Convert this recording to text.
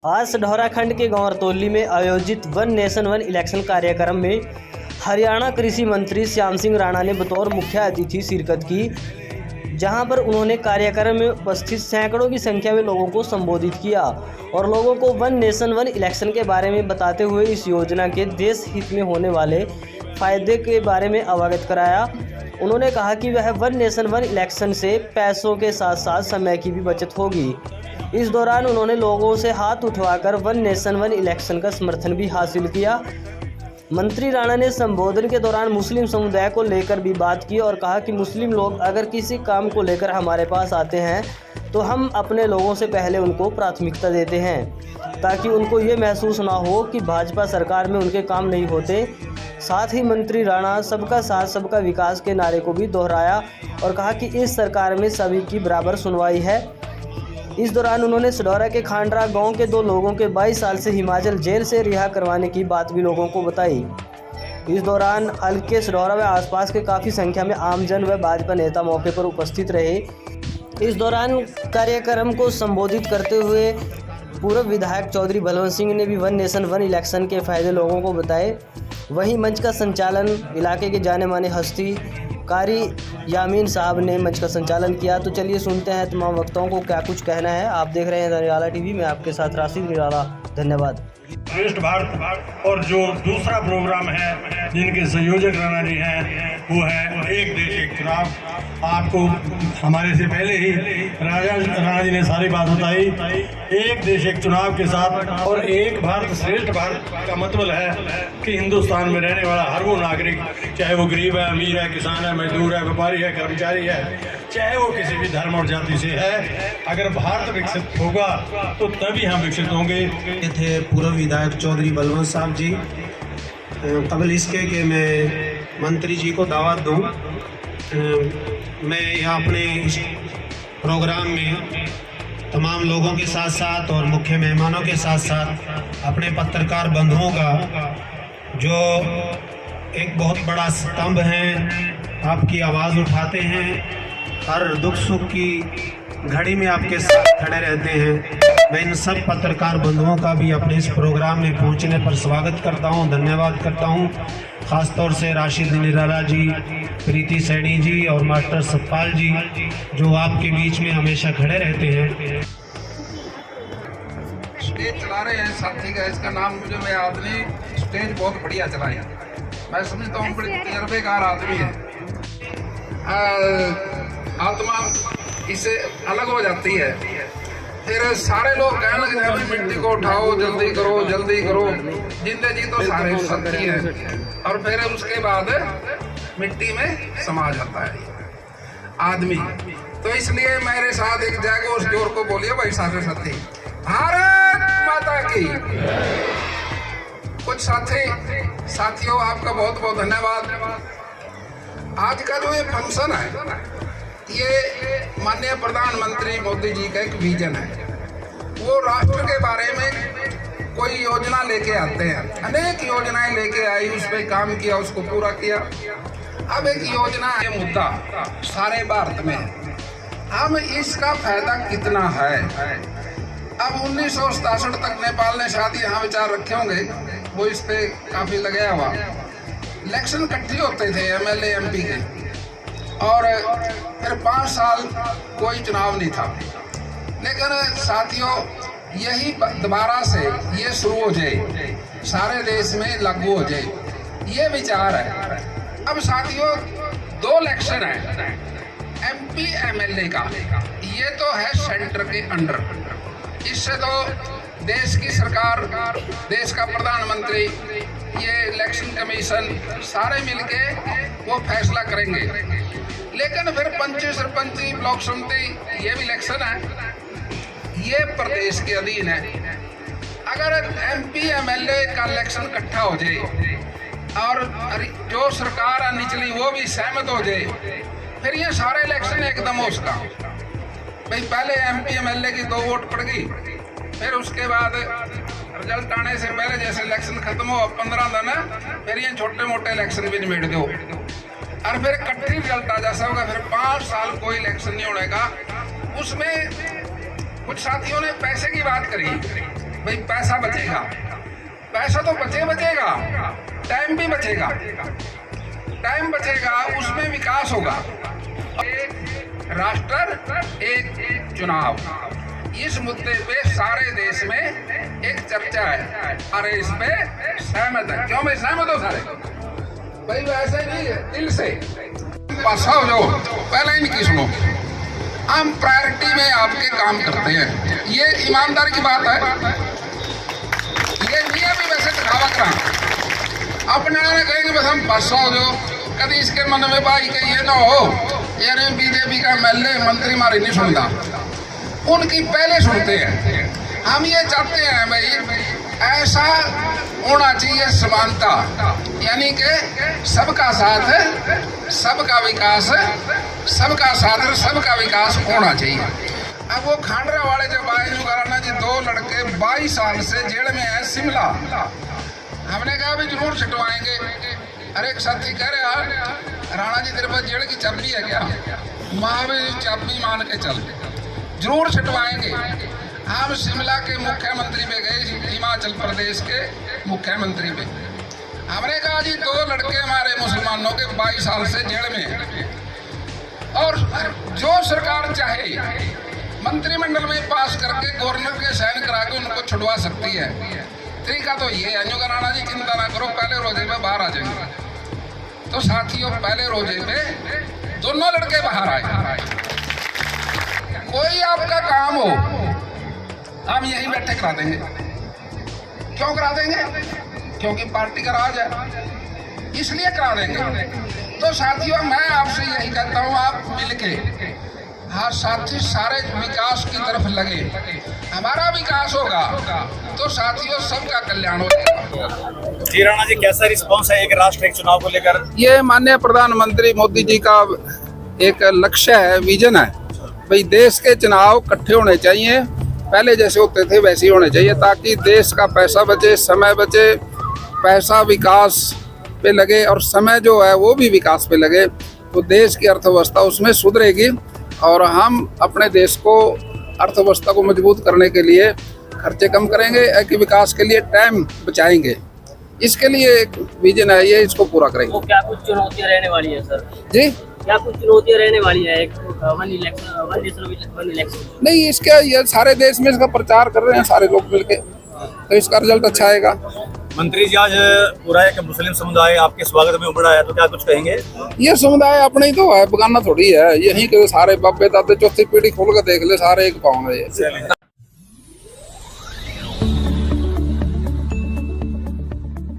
आज सढौरा खंड के गौरतौली में आयोजित वन नेशन वन इलेक्शन कार्यक्रम में हरियाणा कृषि मंत्री श्याम सिंह राणा ने बतौर मुख्य अतिथि शिरकत की, जहां पर उन्होंने कार्यक्रम में उपस्थित सैकड़ों की संख्या में लोगों को संबोधित किया और लोगों को वन नेशन वन इलेक्शन के बारे में बताते हुए इस योजना के देश हित में होने वाले फायदे के बारे में अवगत कराया। उन्होंने कहा कि वह वन नेशन वन इलेक्शन से पैसों के साथ साथ समय की भी बचत होगी। इस दौरान उन्होंने लोगों से हाथ उठवाकर वन नेशन वन इलेक्शन का समर्थन भी हासिल किया। मंत्री राणा ने संबोधन के दौरान मुस्लिम समुदाय को लेकर भी बात की और कहा कि मुस्लिम लोग अगर किसी काम को लेकर हमारे पास आते हैं तो हम अपने लोगों से पहले उनको प्राथमिकता देते हैं, ताकि उनको ये महसूस ना हो कि भाजपा सरकार में उनके काम नहीं होते। साथ ही मंत्री राणा सबका साथ सबका विकास के नारे को भी दोहराया और कहा कि इस सरकार में सभी की बराबर सुनवाई है। इस दौरान उन्होंने सढौरा के खांडरा गांव के 2 लोगों के 22 साल से हिमाचल जेल से रिहा करवाने की बात भी लोगों को बताई। इस दौरान हल्के सढौरा व आसपास के काफ़ी संख्या में आमजन व भाजपा नेता मौके पर उपस्थित रहे। इस दौरान कार्यक्रम को संबोधित करते हुए पूर्व विधायक चौधरी बलवंत सिंह ने भी वन नेशन वन इलेक्शन के फायदे लोगों को बताए। वहीं मंच का संचालन इलाके के जाने माने हस्ती कारी यामीन साहब ने मंच का संचालन किया। तो चलिए सुनते हैं तमाम वक्ताओं को क्या कुछ कहना है। आप देख रहे हैं निराला टीवी में, आपके साथ राशिद निराला। धन्यवाद। श्रेष्ठ भारत और जो दूसरा प्रोग्राम है जिनके संयोजक राणा जी हैं वो है एक देश एक चुनाव। आपको हमारे से पहले ही राणा जी ने सारी बात बताई। एक देश एक चुनाव के साथ और एक भारत श्रेष्ठ भारत का मतलब है कि हिंदुस्तान में रहने वाला हर वो नागरिक, चाहे वो गरीब है, अमीर है, किसान है, मजदूर है, व्यापारी है, कर्मचारी है, चाहे वो किसी भी धर्म और जाति से है, अगर भारत विकसित होगा तो तभी हम विकसित होंगे। थे पूर्व विधायक चौधरी बलवंत साहब जी। कबल इसके कि मैं मंत्री जी को दावत दूं, मैं यहाँ अपने इस प्रोग्राम में तमाम लोगों के साथ साथ और मुख्य मेहमानों के साथ साथ अपने पत्रकार बंधुओं का जो एक बहुत बड़ा स्तंभ है, आपकी आवाज़ उठाते हैं, हर दुख सुख की घड़ी में आपके साथ खड़े रहते हैं, मैं इन सब पत्रकार बंधुओं का भी अपने इस प्रोग्राम में पहुंचने पर स्वागत करता हूं, धन्यवाद करता हूं। ख़ासतौर से राशिद निराला जी, प्रीति सैनी जी और मास्टर सतपाल जी जो आपके बीच में हमेशा खड़े रहते हैं। स्टेज चला रहे हैं साथी का, इसका नाम मुझे मैं आदमी स्टेज बहुत बढ़िया चलाया, मैं समझता हूँ बड़े तजर्बेकार आदमी है। आत्मा इससे अलग हो जाती है। फिर सारे लोग कहने लगे हैं मिट्टी को उठाओ, जल्दी करो जल्दी करो, जिंदे जी तो सारे साथी हैं। और फिर उसके बाद मिट्टी में समा जाता है आदमी। तो इसलिए मेरे साथ एक जगह उस जोर को बोलिए भाई सारे साथी, भारत माता की। कुछ साथियों आपका बहुत बहुत धन्यवाद। आज का जो ये फंक्शन है ये माननीय प्रधानमंत्री मोदी जी का एक विजन है। वो राष्ट्र के बारे में कोई योजना लेके आते हैं, अनेक योजनाएं लेके आई, उस पर काम किया, उसको पूरा किया। अब एक योजना है, मुद्दा सारे भारत में, अब इसका फायदा कितना है। अब 1967 तक नेपाल ने शायद यहाँ विचार रखे होंगे, वो इस पे काफी लगाया हुआ। इलेक्शन इकट्ठे होते थे MLA MP के, और फिर 5 साल कोई चुनाव नहीं था। लेकिन साथियों यही दोबारा से ये शुरू हो जाए, सारे देश में लागू हो जाए, ये विचार है। अब साथियों 2 इलेक्शन है, MP MLA का, ये तो है सेंटर के अंडर। इससे तो देश की सरकार, देश का प्रधानमंत्री, ये इलेक्शन कमीशन सारे मिलके वो फैसला करेंगे। लेकिन फिर पंची सरपंची ब्लॉक समिति ये भी इलेक्शन है, ये प्रदेश के अधीन है। अगर MP MLA का इलेक्शन इकट्ठा हो जाए और जो सरकार है निचली वो भी सहमत हो जाए, फिर ये सारे इलेक्शन एकदम हो उसका। भाई पहले MP MLA की 2 वोट पड़ गई, फिर उसके बाद रिजल्ट आने से पहले जैसे इलेक्शन खत्म हो 15 दिन, फिर ये छोटे मोटे इलेक्शन भी निमेट दो और फिर इकट्ठी रिजल्ट आ जा सबका। फिर 5 साल कोई इलेक्शन नहीं होने का। उसमें कुछ साथियों ने पैसे की बात करी भाई पैसा बचेगा, पैसा तो बचेगा, टाइम भी बचेगा, टाइम बचेगा, उसमें विकास होगा। एक राष्ट्र एक चुनाव, इस मुद्दे पे सारे देश में एक चर्चा है, अरे इस पे सहमत है। क्यों मैं सहमत हूँ सारे? भाई वैसे नहीं है, दिल से पास हो जो। पहले इनकी सुनो, हम प्रायोरिटी में आपके काम करते हैं, ये ईमानदार की बात है। ये नहीं है भी वैसे दिखावा करा, अपने कहेंगे बस हम पास हो जो, कभी इसके मन में भाई के ये ना हो यार बीजेपी का एमएलए मंत्री हमारी नहीं सुनता, उनकी पहले सुनते हैं। हम ये चाहते हैं भाई ऐसा होना चाहिए समानता, यानी कि सबका साथ सबका विकास, सबका साथ सबका विकास होना चाहिए। अब वो खांडरा वाले जो बायजू कराना जी 2 लड़के 22 साल से जेल में है शिमला, हमने कहा भी जरूर छुटवाएंगे। अरे एक साथी कह रहे यार राणा जी तेरे पास जेल की चाबी है क्या? महावीर चाबी मान के चल, जरूर छुटवाएंगे। हम शिमला के मुख्यमंत्री पे गए, हिमाचल प्रदेश के मुख्यमंत्री पे, हमने कहा जी 2 लड़के हमारे मुसलमानों के 22 साल से जेल में हैं, और जो सरकार चाहे मंत्रिमंडल में पास करके गवर्नर के साइन करा के उनको छुड़वा सकती है। तरीका तो ये है, जो राणा जी चिंता ना करो, पहले रोजे में बाहर आ जाएंगे। तो साथियों पहले रोजे पे दोनों लड़के बाहर आए। कोई आपका काम हो हम यहीं बैठे करा देंगे। क्यों करा देंगे? क्योंकि पार्टी का राज है, इसलिए करा देंगे। तो साथियों मैं आपसे यही कहता हूँ, आप मिलके हाँ साथी सारे विकास की तरफ लगे, हमारा विकास होगा तो साथियों सबका कल्याण होगा। जी राणा जी, कैसा रिस्पॉन्स है एक राष्ट्र एक चुनाव को लेकर? ये माननीय प्रधानमंत्री मोदी जी का एक लक्ष्य है, विजन है, भाई देश के चुनाव इकट्ठे होने चाहिए, पहले जैसे होते थे वैसे ही होने चाहिए, ताकि देश का पैसा बचे, समय बचे, पैसा विकास पे लगे और समय जो है वो भी विकास पे लगे, तो देश की अर्थव्यवस्था उसमें सुधरेगी और हम अपने देश को अर्थव्यवस्था को मजबूत करने के लिए खर्चे कम करेंगे, कि विकास के लिए टाइम बचाएंगे। इसके लिए एक विजन है, ये इसको पूरा करेंगे। तो क्या कुछ चुनौतियाँ रहने वाली है सर? जी क्या कुछ चुनौतियाँ रहने वाली है? एक वन इलेक्शन नहीं, इसका ये सारे देश में इसका प्रचार कर रहे हैं सारे लोग मिलके, तो इसका रिजल्ट अच्छा आएगा। मंत्री जी, आज पूरा एक मुस्लिम समुदाय आपके स्वागत में उमड़ा है, तो क्या कुछ कहेंगे? ये समुदाय अपने ही तो है, बगाना थोड़ी है, यहीं के सारे बाबे दादे चौथी पीढ़ी खोल कर देख ले, सारे एक पाँव है ये।